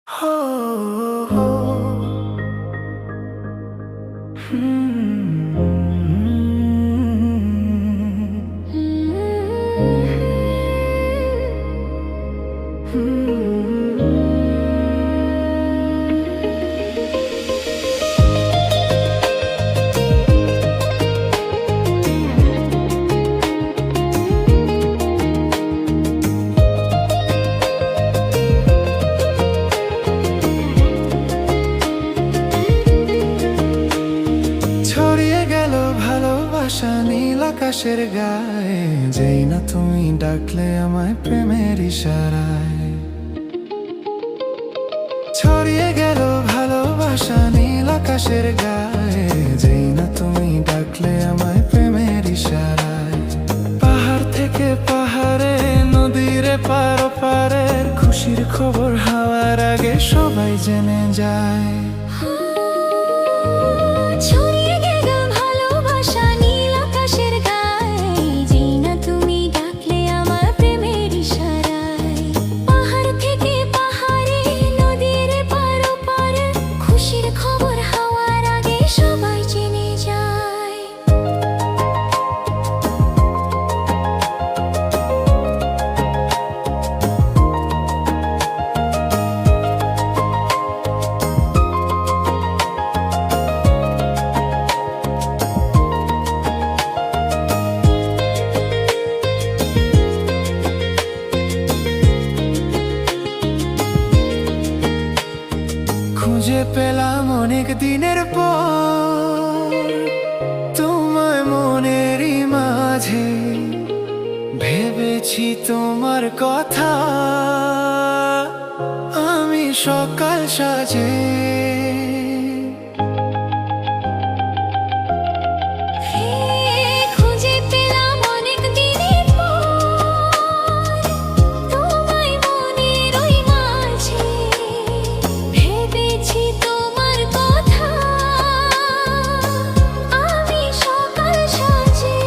हो, हो, ছড়িয়ে গেল ভালোবাসা নীল আকাশের গায়ে, যেই না তুমি ডাকলে আমায় প্রেমের ইশারায়। ছড়িয়ে গেল ভালোবাসা নীল আকাশের গায়ে, যেই না তুমি ডাকলে আমায় প্রেমের ইশারায়। পাহাড় থেকে পাহাড়ে, নদীর পার পারের খুশির খবর হাওয়ার আগে সবাই জেনে যায়। ছড়িয়ে গেল ভালোবাসা নীল আকাশের গায়ে, যেই না তুমি ডাকলে আমার প্রেমের ইশারায়। পাহাড় থেকে পাহাড়ে, নদীর পার পারে খুশির খবর হাওয়ার আগে সবাই জেনে যায়। খুঁজে পেলাম অনেক দিনের পর তোমায় মনেরই মাঝে, ভেবেছি তোমার কথা আমি সকাল সাজে। খুঁজে পেলাম অনেক দিনের পর তোমায় মনের ওই মাঝে, ভেবেছি তোমার কথা আমি সকাল সাজে।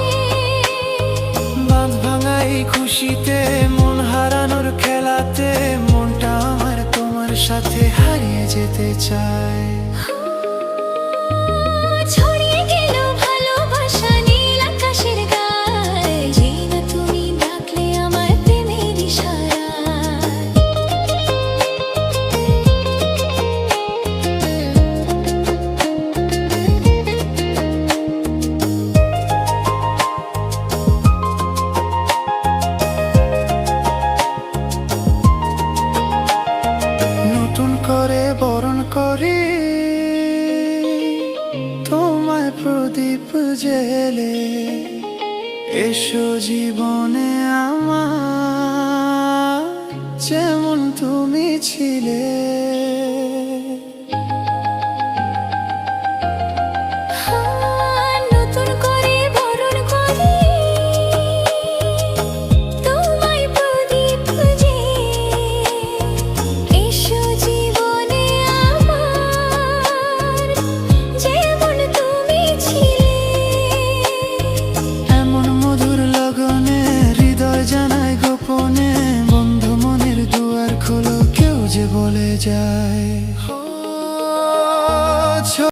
বাঁধ ভাঙা এই খুশিতে, মন হারানোর খেলাতে, মনটা আমার তোমার সাথে হারিয়ে যেতে চায়। ছড়িয়ে গেল ভালোবাসা নীল আকাশের গায়ে, যেই না তুমি ডাকলে আমার প্রেমের ইশারায়। নতুন করে বরণ করি তোমায় প্রদীপ জেলে, এসো জীবনে আমার যেমন তুমি ছিলে।